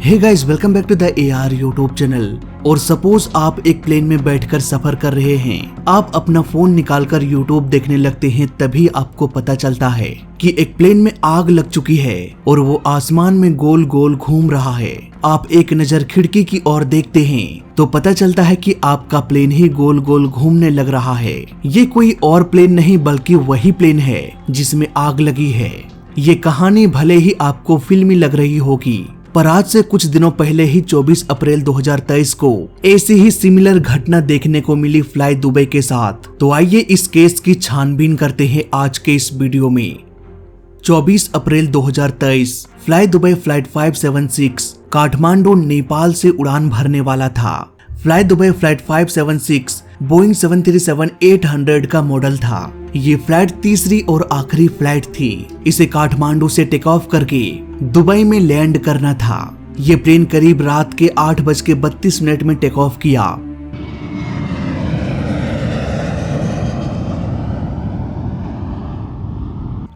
Hey guys, welcome back to the AR YouTube channel. और suppose आप एक plane में बैठकर सफर कर रहे हैं, आप अपना फोन निकालकर यूट्यूब देखने लगते हैं, तभी आपको पता चलता है कि एक प्लेन में आग लग चुकी है और वो आसमान में गोल गोल घूम रहा है। आप एक नजर खिड़की की ओर देखते हैं तो पता चलता है कि आपका प्लेन ही गोल गोल घूमने लग रहा है। ये कोई और प्लेन नहीं बल्कि वही प्लेन है जिसमें आग लगी है। ये कहानी भले ही आपको फिल्मी लग रही होगी, पर आज से कुछ दिनों पहले ही 24 अप्रैल 2023 को ऐसी ही सिमिलर घटना देखने को मिली फ्लाई दुबई के साथ। तो आइए इस केस की छानबीन करते हैं आज के इस वीडियो में। 24 अप्रैल 2023 fly Dubai flight 576 Kathmandu Nepal से उड़ान भरने वाला था। फ्लाई दुबई फ्लाइट 576 बोइंग 737-800 का मॉडल था। ये फ्लाइट तीसरी और आखिरी फ्लाइट थी। इसे काठमांडू से टेक ऑफ करके दुबई में लैंड करना था। ये प्लेन करीब रात के 8:32 में टेक ऑफ किया।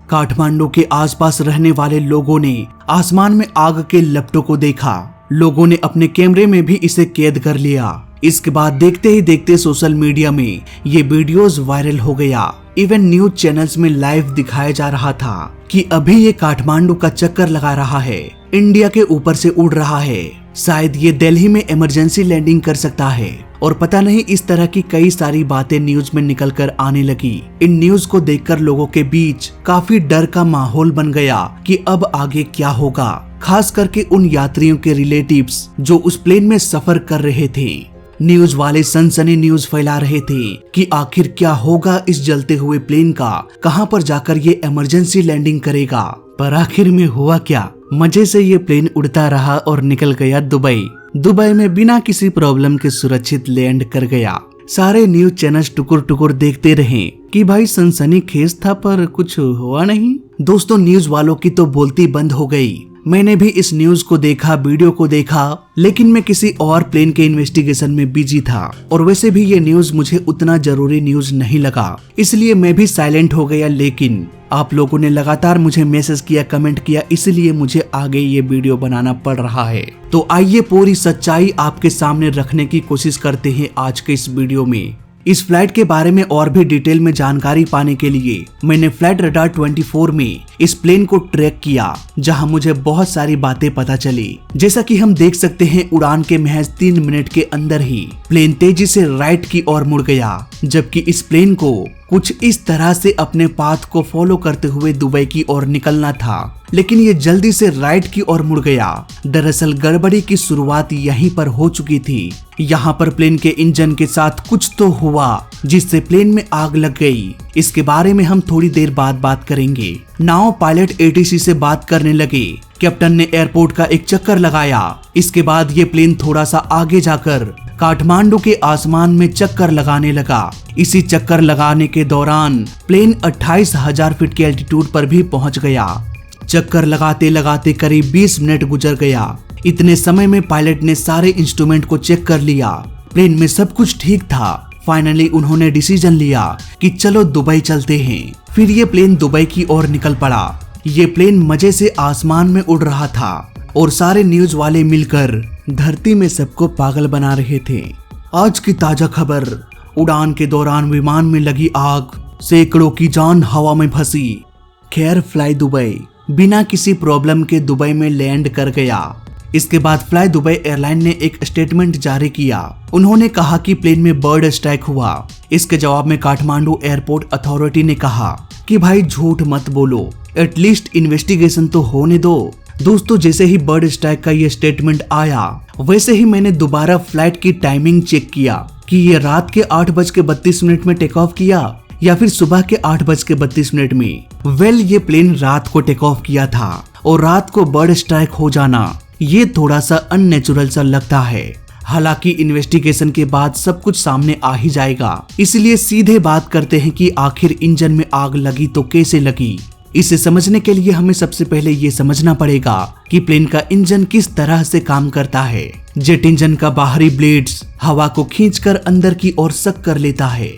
काठमांडू के आसपास रहने वाले लोगों ने आसमान में आग के लपटों को देखा। लोगों ने अपने कैमरे में भी इसे कैद कर लिया। इसके बाद देखते ही देखते सोशल मीडिया में ये वीडियोस वायरल हो गया। इवन न्यूज चैनल्स में लाइव दिखाया जा रहा था कि अभी ये काठमांडू का चक्कर लगा रहा है, इंडिया के ऊपर से उड़ रहा है। शायद ये दिल्ली में इमरजेंसी लैंडिंग कर सकता है। और पता नहीं, इस तरह की कई सारी बातें न्यूज में निकल कर आने लगी। इन न्यूज को देखकर लोगों के बीच काफी डर का माहौल बन गया कि अब आगे क्या होगा। खास करके उन यात्रियों के रिलेटिव्स जो उस प्लेन में सफर कर रहे थे। न्यूज वाले सनसनी न्यूज फैला रहे थे कि आखिर क्या होगा इस जलते हुए प्लेन का, कहां पर जाकर ये इमरजेंसी लैंडिंग करेगा। पर आखिर में हुआ क्या? मजे से ये प्लेन उड़ता रहा और निकल गया दुबई। दुबई में बिना किसी प्रॉब्लम के सुरक्षित लैंड कर गया। सारे न्यूज चैनल्स टुकुर टुकुर देखते रहे कि भाई सनसनी खेज था, पर कुछ हुआ नहीं। दोस्तों, न्यूज वालों की तो बोलती बंद हो गई। मैंने भी इस न्यूज को देखा, वीडियो को देखा, लेकिन मैं किसी और प्लेन के इन्वेस्टिगेशन में बिजी था। और वैसे भी ये न्यूज मुझे उतना जरूरी न्यूज नहीं लगा, इसलिए मैं भी साइलेंट हो गया। लेकिन आप लोगों ने लगातार मुझे मैसेज किया, कमेंट किया, इसलिए मुझे आगे ये वीडियो बनाना पड़ रहा है। तो आइए पूरी सच्चाई आपके सामने रखने की कोशिश करते हैं आज के इस वीडियो में। इस फ्लाइट के बारे में और भी डिटेल में जानकारी पाने के लिए मैंने फ्लाइट रडार 24 में इस प्लेन को ट्रैक किया, जहां मुझे बहुत सारी बातें पता चली। जैसा कि हम देख सकते हैं, उड़ान के महज 3 मिनट के अंदर ही प्लेन तेजी से राइट की ओर मुड़ गया, जबकि इस प्लेन को कुछ इस तरह से अपने पाथ को फॉलो करते हुए दुबई की ओर निकलना था, लेकिन ये जल्दी से राइट की ओर मुड़ गया। दरअसल गड़बड़ी की शुरुआत यहीं पर हो चुकी थी। यहाँ पर प्लेन के इंजन के साथ कुछ तो हुआ जिससे प्लेन में आग लग गई। इसके बारे में हम थोड़ी देर बाद बात करेंगे। नाउ पायलट ATC से बात करने लगे। कैप्टन ने एयरपोर्ट का एक चक्कर लगाया। इसके बाद ये प्लेन थोड़ा सा आगे जाकर काठमांडू के आसमान में चक्कर लगाने लगा। इसी चक्कर लगाने के दौरान प्लेन 28,000 फीट के एल्टीट्यूड पर भी पहुंच गया। चक्कर लगाते लगाते करीब 20 मिनट गुजर गया। इतने समय में पायलट ने सारे इंस्ट्रूमेंट को चेक कर लिया। प्लेन में सब कुछ ठीक था। फाइनली उन्होंने डिसीजन लिया कि चलो दुबई चलते हैं। फिर ये प्लेन दुबई की ओर निकल पड़ा। ये प्लेन मजे से आसमान में उड़ रहा था और सारे न्यूज वाले मिलकर धरती में सबको पागल बना रहे थे। आज की ताजा खबर, उड़ान के दौरान विमान में लगी आग, सैकड़ों की जान हवा में फंसी। खैर, फ्लाई दुबई बिना किसी प्रॉब्लम के दुबई में लैंड कर गया। इसके बाद फ्लाई दुबई एयरलाइन ने एक स्टेटमेंट जारी किया। उन्होंने कहा कि प्लेन में बर्ड स्ट्राइक हुआ। इसके जवाब में काठमांडू एयरपोर्ट अथॉरिटी ने कहा कि भाई झूठ मत बोलो, एटलीस्ट इन्वेस्टिगेशन तो होने दो। दोस्तों, जैसे ही बर्ड स्ट्राइक का ये स्टेटमेंट आया, वैसे ही मैंने दोबारा फ्लाइट की टाइमिंग चेक किया कि ये रात के 8:32 में टेक ऑफ किया या फिर सुबह के 8:32 में। ये प्लेन रात को टेक ऑफ किया था और रात को बर्ड स्ट्राइक हो जाना ये थोड़ा सा अननेचुरल सा लगता है। हालांकि इन्वेस्टिगेशन के बाद सब कुछ सामने आ ही जाएगा, इसलिए सीधे बात करते हैं कि आखिर इंजन में आग लगी तो कैसे लगी। इसे समझने के लिए हमें सबसे पहले ये समझना पड़ेगा कि प्लेन का इंजन किस तरह से काम करता है। जेट इंजन का बाहरी ब्लेड्स हवा को खींचकर अंदर की ओर सक कर लेता है।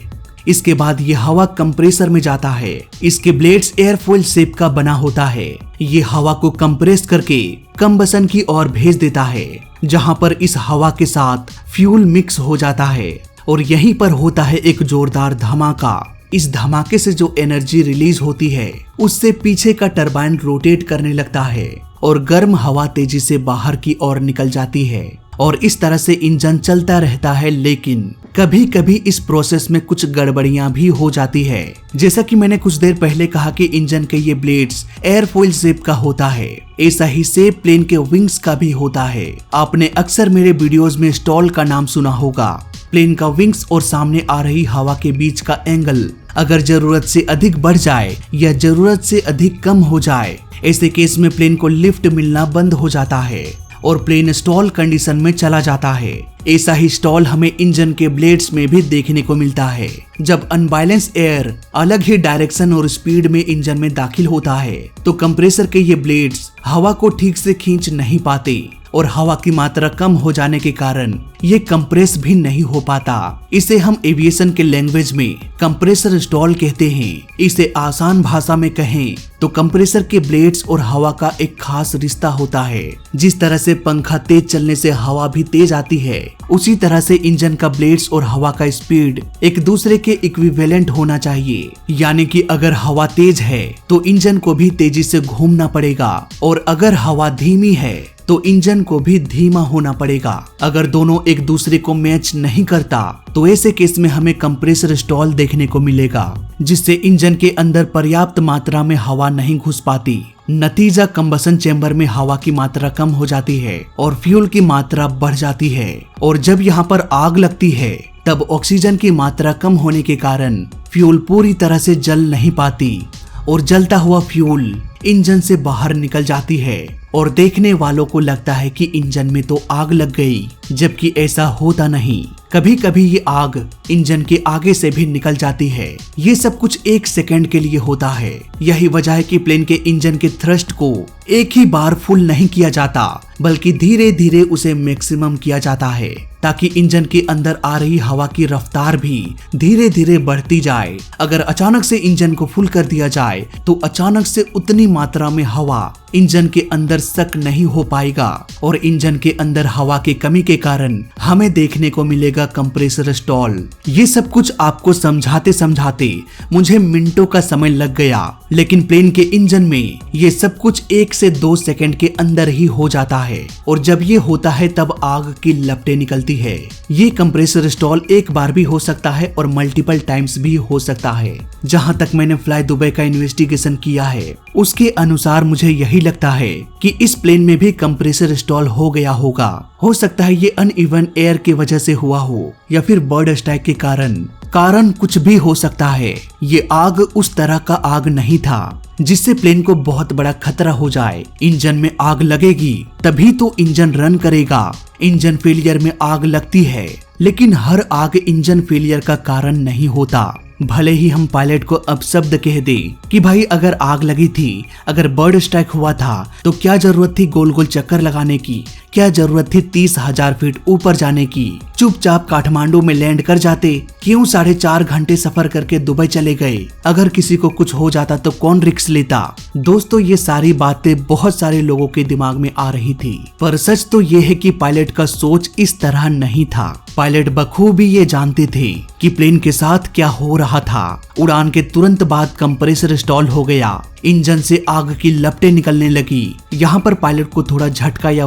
इसके बाद ये हवा कंप्रेसर में जाता है। इसके ब्लेड्स एयरफॉइल शेप का बना होता है। ये हवा को कंप्रेस करके कंबसन की ओर भेज देता है, जहां पर इस हवा के साथ फ्यूल मिक्स हो जाता है और यहीं पर होता है एक जोरदार धमाका। इस धमाके से जो एनर्जी रिलीज होती है उससे पीछे का टरबाइन रोटेट करने लगता है और गर्म हवा तेजी से बाहर की ओर निकल जाती है और इस तरह से इंजन चलता रहता है। लेकिन कभी कभी इस प्रोसेस में कुछ गड़बड़ियां भी हो जाती है। जैसा कि मैंने कुछ देर पहले कहा कि इंजन के ये ब्लेड्स एयरफॉइल शेप का होता है, ऐसा ही शेप प्लेन के विंग्स का भी होता है। आपने अक्सर मेरे वीडियोस में स्टॉल का नाम सुना होगा। प्लेन का विंग्स और सामने आ रही हवा के बीच का एंगल अगर जरूरत से अधिक बढ़ जाए या जरूरत से अधिक कम हो जाए, ऐसे केस में प्लेन को लिफ्ट मिलना बंद हो जाता है और प्लेन स्टॉल कंडीशन में चला जाता है। ऐसा ही स्टॉल हमें इंजन के ब्लेड्स में भी देखने को मिलता है। जब अनबैलेंस एयर अलग ही डायरेक्शन और स्पीड में इंजन में दाखिल होता है तो कंप्रेसर के ये ब्लेड्स हवा को ठीक से खींच नहीं पाते और हवा की मात्रा कम हो जाने के कारण ये कंप्रेस भी नहीं हो पाता। इसे हम एविएशन के लैंग्वेज में कंप्रेसर स्टॉल कहते हैं। इसे आसान भाषा में कहें तो कंप्रेसर के ब्लेड्स और हवा का एक खास रिश्ता होता है। जिस तरह से पंखा तेज चलने से हवा भी तेज आती है, उसी तरह से इंजन का ब्लेड्स और हवा का स्पीड एक दूसरे के इक्विवेलेंट होना चाहिए। यानी कि अगर हवा तेज है तो इंजन को भी तेजी से घूमना पड़ेगा और अगर हवा धीमी है तो इंजन को भी धीमा होना पड़ेगा। अगर दोनों एक दूसरे को मैच नहीं करता तो ऐसे केस में हमें कंप्रेसर स्टॉल देखने को मिलेगा, जिससे इंजन के अंदर पर्याप्त मात्रा में हवा नहीं घुस पाती। नतीजा कंबसन चेंबर में हवा की मात्रा कम हो जाती है और फ्यूल की मात्रा बढ़ जाती है और जब यहाँ पर आग लगती है तब ऑक्सीजन की मात्रा कम होने के कारण फ्यूल पूरी तरह से जल नहीं पाती और जलता हुआ फ्यूल इंजन से बाहर निकल जाती है और देखने वालों को लगता है कि इंजन में तो आग लग गई, जबकि ऐसा होता नहीं। कभी कभी ये आग इंजन के आगे से भी निकल जाती है। ये सब कुछ 1 सेकंड के लिए होता है। यही वजह है कि प्लेन के इंजन के थ्रस्ट को एक ही बार फुल नहीं किया जाता, बल्कि धीरे धीरे उसे मैक्सिमम किया जाता है, ताकि इंजन के अंदर आ रही हवा की रफ्तार भी धीरे धीरे बढ़ती जाए। अगर अचानक से इंजन को फुल कर दिया जाए तो अचानक से उतनी मात्रा में हवा इंजन के अंदर सक नहीं हो पाएगा और इंजन के अंदर हवा की कमी के कारण हमें देखने को मिलेगा कंप्रेसर स्टॉल। ये सब कुछ आपको समझाते समझाते मुझे मिनटों का समय लग गया, लेकिन प्लेन के इंजन में ये सब कुछ 1 से 2 सेकंड के अंदर ही हो जाता है और जब ये होता है तब आग की लपटें निकलती है। ये कंप्रेसर स्टॉल एक बार भी हो सकता है और मल्टीपल टाइम्स भी हो सकता है। जहां तक मैंने फ्लाई दुबई का इन्वेस्टिगेशन किया है उसके अनुसार मुझे यही लगता है कि इस प्लेन में भी कंप्रेसर स्टॉल हो गया होगा। हो सकता है ये अनइवन एयर की वजह से हुआ हो या फिर बर्ड स्ट्राइक के कारण कुछ भी हो सकता है। ये आग उस तरह का आग नहीं था जिससे प्लेन को बहुत बड़ा खतरा हो जाए। इंजन में आग लगेगी तभी तो इंजन रन करेगा। इंजन फेलियर में आग लगती है, लेकिन हर आग इंजन फेलियर का कारण नहीं होता। भले ही हम पायलट को अपशब्द कह दे कि भाई अगर आग लगी थी, अगर बर्ड स्ट्राइक हुआ था तो क्या जरूरत थी गोल गोल चक्कर लगाने की, क्या जरूरत थी 30,000 फीट ऊपर जाने की। चुपचाप काठमांडू में लैंड कर जाते, क्यों 4.5 घंटे सफर करके दुबई चले गए। अगर किसी को कुछ हो जाता तो कौन रिस्क लेता। दोस्तों ये सारी बातें बहुत सारे लोगों के दिमाग में आ रही थी, पर सच तो ये है कि पायलट का सोच इस तरह नहीं था। पायलट बखूबी ये जानते थे कि प्लेन के साथ क्या हो रहा था। उड़ान के तुरंत बाद कंप्रेसर स्टॉल हो गया, इंजन से आग की लपटें निकलने लगी। यहाँ पर पायलट को थोड़ा झटका या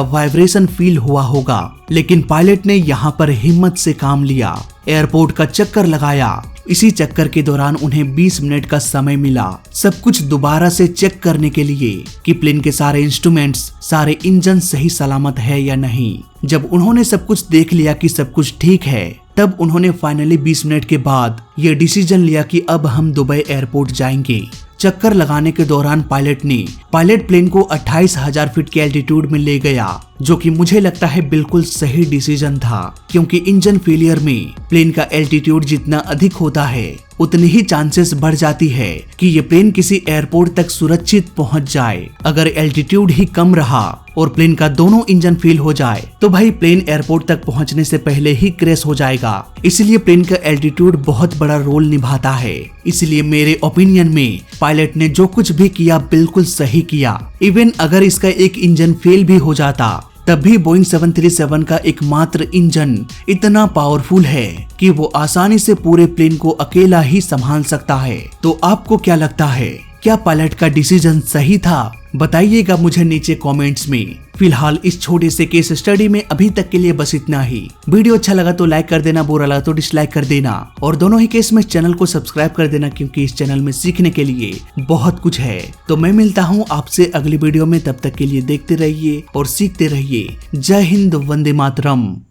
वाइब्रेशन फील हुआ होगा, लेकिन पायलट ने यहाँ पर हिम्मत से काम लिया। एयरपोर्ट का चक्कर लगाया। इसी चक्कर के दौरान उन्हें 20 मिनट का समय मिला सब कुछ दोबारा से चेक करने के लिए कि प्लेन के सारे इंस्ट्रूमेंट्स, सारे इंजन सही सलामत है या नहीं। जब उन्होंने सब कुछ देख लिया कि सब कुछ ठीक है, तब उन्होंने फाइनली 20 मिनट के बाद ये डिसीजन लिया कि अब हम दुबई एयरपोर्ट जाएंगे। चक्कर लगाने के दौरान पायलट प्लेन को 28,000 फीट के एल्टीट्यूड में ले गया, जो कि मुझे लगता है बिल्कुल सही डिसीजन था, क्योंकि इंजन फेलियर में प्लेन का एल्टीट्यूड जितना अधिक होता है उतनी ही चांसेस बढ़ जाती है कि ये प्लेन किसी एयरपोर्ट तक सुरक्षित पहुंच जाए। अगर एल्टीट्यूड ही कम रहा और प्लेन का दोनों इंजन फेल हो जाए तो भाई प्लेन एयरपोर्ट तक पहुंचने से पहले ही क्रैश हो जाएगा। इसलिए प्लेन का एल्टीट्यूड बहुत बड़ा रोल निभाता है। इसलिए मेरे ओपिनियन में पायलट ने जो कुछ भी किया बिल्कुल सही किया। इवन अगर इसका एक इंजन फेल भी हो जाता तब भी बोइंग 737 का एकमात्र इंजन इतना पावरफुल है कि वो आसानी से पूरे प्लेन को अकेला ही संभाल सकता है। तो आपको क्या लगता है, क्या पायलट का डिसीजन सही था? बताइएगा मुझे नीचे कमेंट्स में। फिलहाल इस छोटे से केस स्टडी में अभी तक के लिए बस इतना ही। वीडियो अच्छा लगा तो लाइक कर देना, बुरा लगा तो डिसलाइक कर देना और दोनों ही केस में चैनल को सब्सक्राइब कर देना, क्योंकि इस चैनल में सीखने के लिए बहुत कुछ है। तो मैं मिलता हूँ आपसे अगली वीडियो में, तब तक के लिए देखते रहिए और सीखते रहिए। जय हिंद, वंदे मातरम।